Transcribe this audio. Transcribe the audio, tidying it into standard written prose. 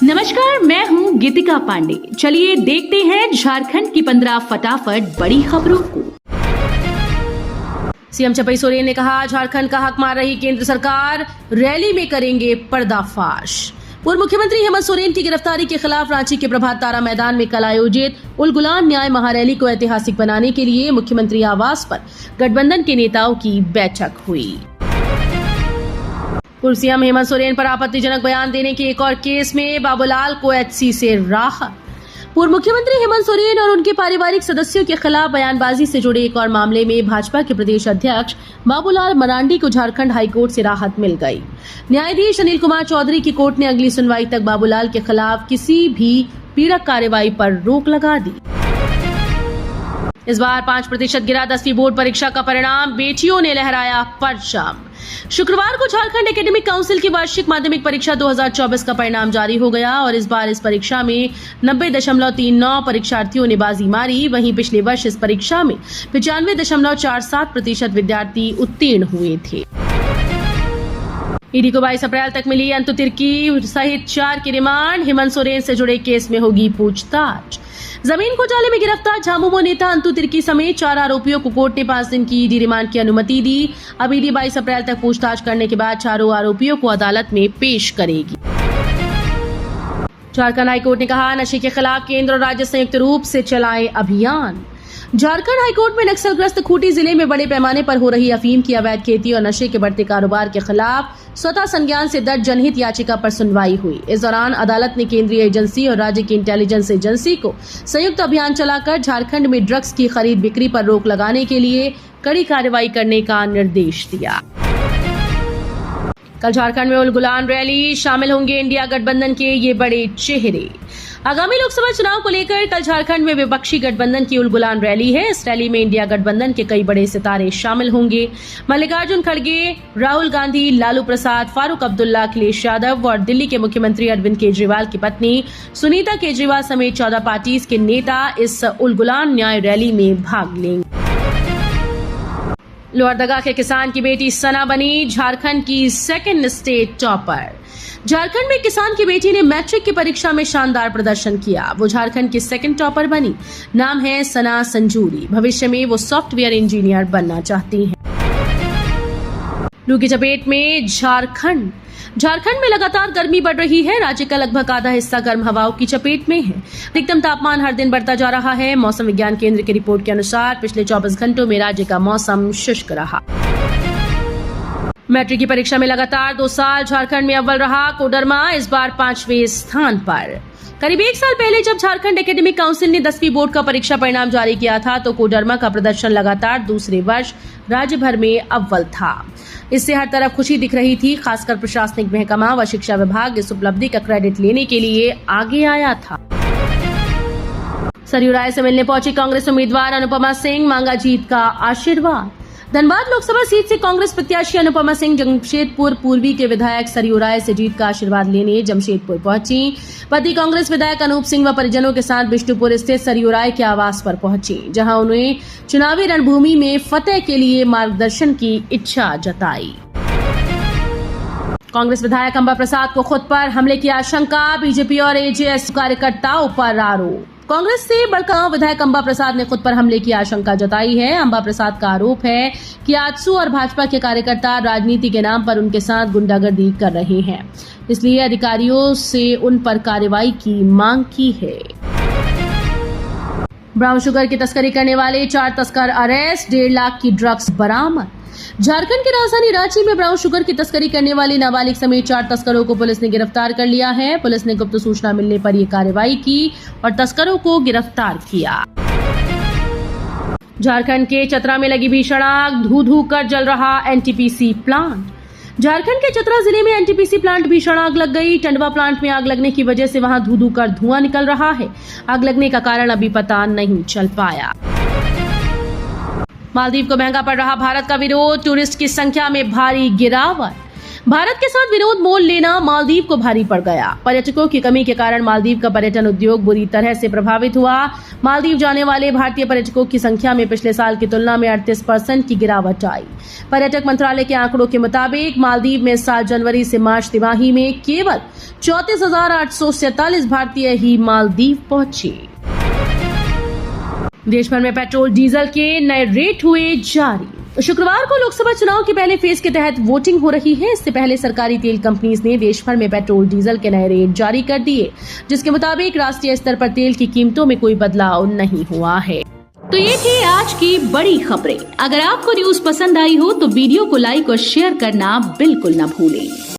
नमस्कार, मैं हूँ गीतिका पांडे। चलिए देखते हैं झारखंड की 15 फटाफट बड़ी खबरों को। सीएम चंपई सोरेन ने कहा, झारखंड का हक मार रही केंद्र सरकार, रैली में करेंगे पर्दाफाश। पूर्व मुख्यमंत्री हेमंत सोरेन की गिरफ्तारी के खिलाफ रांची के प्रभात तारा मैदान में कल आयोजित उल गुलान न्याय महारैली को ऐतिहासिक बनाने के लिए मुख्यमंत्री आवास पर गठबंधन के नेताओं की बैठक हुई। पूर्व सीएम हेमंत सोरेन पर आपत्तिजनक बयान देने के एक और केस में बाबूलाल को एचसी से राहत। पूर्व मुख्यमंत्री हेमंत सोरेन और उनके पारिवारिक सदस्यों के खिलाफ बयानबाजी से जुड़े एक और मामले में भाजपा के प्रदेश अध्यक्ष बाबूलाल मरांडी को झारखंड हाईकोर्ट से राहत मिल गई। न्यायाधीश अनिल कुमार चौधरी की कोर्ट ने अगली सुनवाई तक बाबूलाल के खिलाफ किसी भी पीड़क कार्रवाई पर रोक लगा दी। इस बार 5% गिरा 10वीं बोर्ड परीक्षा का परिणाम, बेटियों ने लहराया परचम। शुक्रवार को झारखंड एकेडमिक काउंसिल की वार्षिक माध्यमिक परीक्षा 2024 का परिणाम जारी हो गया और इस बार इस परीक्षा में 90.39 परीक्षार्थियों ने बाजी मारी। वहीं पिछले वर्ष इस परीक्षा में 95.47% विद्यार्थी उत्तीर्ण हुए थे। ईडी को 22 अप्रैल तक मिली अंतु तिर्की सहित 4 की रिमांड। हेमंत सोरेन से जुड़े केस में होगी पूछताछ। जमीन घोटाले में गिरफ्तार झामुमो नेता अंतु तिर्की समेत 4 आरोपियों को कोर्ट ने 5 दिन की ईडी रिमांड की अनुमति दी। अब ईडी 22 अप्रैल तक पूछताछ करने के बाद चारों आरोपियों को अदालत में पेश करेगी। झारखंड हाईकोर्ट ने कहा, नशे के खिलाफ केंद्र और राज्य संयुक्त रूप से चलाएं अभियान। झारखंड हाईकोर्ट में नक्सलग्रस्त खूंटी जिले में बड़े पैमाने पर हो रही अफीम की अवैध खेती और नशे के बढ़ते कारोबार के खिलाफ स्वतः संज्ञान से दर्ज जनहित याचिका पर सुनवाई हुई। इस दौरान अदालत ने केंद्रीय एजेंसी और राज्य की इंटेलिजेंस एजेंसी को संयुक्त अभियान चलाकर झारखंड में ड्रग्स की खरीद बिक्री पर रोक लगाने के लिए कड़ी कार्रवाई करने का निर्देश दिया। कल झारखंड में उल गुलान रैली, शामिल होंगे इंडिया गठबंधन के ये बड़े चेहरे। आगामी लोकसभा चुनाव को लेकर कल झारखंड में विपक्षी गठबंधन की उल गुलान रैली है। इस रैली में इंडिया गठबंधन के कई बड़े सितारे शामिल होंगे। मल्लिकार्जुन खड़गे, राहुल गांधी, लालू प्रसाद, फारूक अब्दुल्ला, अखिलेश यादव और दिल्ली के मुख्यमंत्री अरविंद केजरीवाल की पत्नी सुनीता केजरीवाल समेत 14 पार्टीज के नेता इस उल गुलान न्याय रैली में भाग लेंगे। लोहरदगा के किसान की बेटी सना बनी झारखंड की सेकंड स्टेट टॉपर। झारखंड में किसान की बेटी ने मैट्रिक की परीक्षा में शानदार प्रदर्शन किया। वो झारखंड की सेकंड टॉपर बनी। नाम है सना संजूरी। भविष्य में वो सॉफ्टवेयर इंजीनियर बनना चाहती हैं। लू की चपेट में झारखंड में लगातार गर्मी बढ़ रही है। राज्य का लगभग आधा हिस्सा गर्म हवाओं की चपेट में है। अधिकतम तापमान हर दिन बढ़ता जा रहा है। मौसम विज्ञान केंद्र की रिपोर्ट के अनुसार पिछले 24 घंटों में राज्य का मौसम शुष्क रहा। मैट्रिक की परीक्षा में लगातार 2 साल झारखंड में अव्वल रहा कोडरमा, इस बार 5वें स्थान पर। करीब 1 साल पहले जब झारखंड एकेडमिक काउंसिल ने 10वीं बोर्ड का परीक्षा परिणाम जारी किया था तो कोडरमा का प्रदर्शन लगातार दूसरे वर्ष राज्य भर में अव्वल था। इससे हर तरफ खुशी दिख रही थी। खासकर प्रशासनिक महकमा व शिक्षा विभाग इस उपलब्धि का क्रेडिट लेने के लिए आगे आया था। सरयू राय से मिलने पहुंची कांग्रेस उम्मीदवार अनुपमा सिंह, मांगा जीत का आशीर्वाद। धनबाद लोकसभा सीट से कांग्रेस प्रत्याशी अनुपमा सिंह जमशेदपुर पूर्वी के विधायक सरयू राय से जीत का आशीर्वाद लेने जमशेदपुर पहुंची। पति कांग्रेस विधायक अनूप सिंह व परिजनों के साथ विष्णुपुर स्थित सरयू राय के आवास पर पहुंची, जहां उन्हें चुनावी रणभूमि में फतेह के लिए मार्गदर्शन की इच्छा जताई। कांग्रेस विधायक अंबा प्रसाद को खुद पर हमले की आशंका, बीजेपी और एजेएस कार्यकर्ताओं पर आरोप। कांग्रेस से बड़गांव विधायक अंबा प्रसाद ने खुद पर हमले की आशंका जताई है। अंबा प्रसाद का आरोप है कि आजसू और भाजपा के कार्यकर्ता राजनीति के नाम पर उनके साथ गुंडागर्दी कर रहे हैं, इसलिए अधिकारियों से उन पर कार्रवाई की मांग की है। ब्राउन शुगर की तस्करी करने वाले 4 तस्कर अरेस्ट, 1.5 लाख की ड्रग्स बरामद। झारखंड की राजधानी रांची में ब्राउन शुगर की तस्करी करने वाले नाबालिग समेत 4 तस्करों को पुलिस ने गिरफ्तार कर लिया है। पुलिस ने गुप्त सूचना मिलने पर यह कार्रवाई की और तस्करों को गिरफ्तार किया। झारखंड के चतरा में लगी भीषण आग, धू कर जल रहा एनटीपीसी प्लांट। झारखंड के चतरा जिले में एनटीपीसी प्लांट भीषण आग लग गई। टंडवा प्लांट में आग लगने की वजह से वहां धू कर धुआं निकल रहा है। आग लगने का कारण अभी पता नहीं चल पाया। मालदीव को महंगा पड़ रहा भारत का विरोध, टूरिस्ट की संख्या में भारी गिरावट। भारत के साथ विनोद मोल लेना मालदीव को भारी पड़ गया। पर्यटकों की कमी के कारण मालदीव का पर्यटन उद्योग बुरी तरह से प्रभावित हुआ। मालदीव जाने वाले भारतीय पर्यटकों की संख्या में पिछले साल की तुलना में 38% की गिरावट आई। पर्यटक मंत्रालय के आंकड़ों के मुताबिक मालदीव में इस साल जनवरी से मार्च तिमाही में केवल 34,847 भारतीय ही मालदीव पहुंचे। देश भर में पेट्रोल डीजल के नए रेट हुए जारी। शुक्रवार को लोकसभा चुनाव के पहले फेज के तहत वोटिंग हो रही है। इससे पहले सरकारी तेल कंपनीज ने देश भर में पेट्रोल डीजल के नए रेट जारी कर दिए, जिसके मुताबिक राष्ट्रीय स्तर पर तेल की कीमतों में कोई बदलाव नहीं हुआ है। तो ये थी आज की बड़ी खबरें। अगर आपको न्यूज पसंद आई हो तो वीडियो को लाइक और शेयर करना बिल्कुल न भूलें।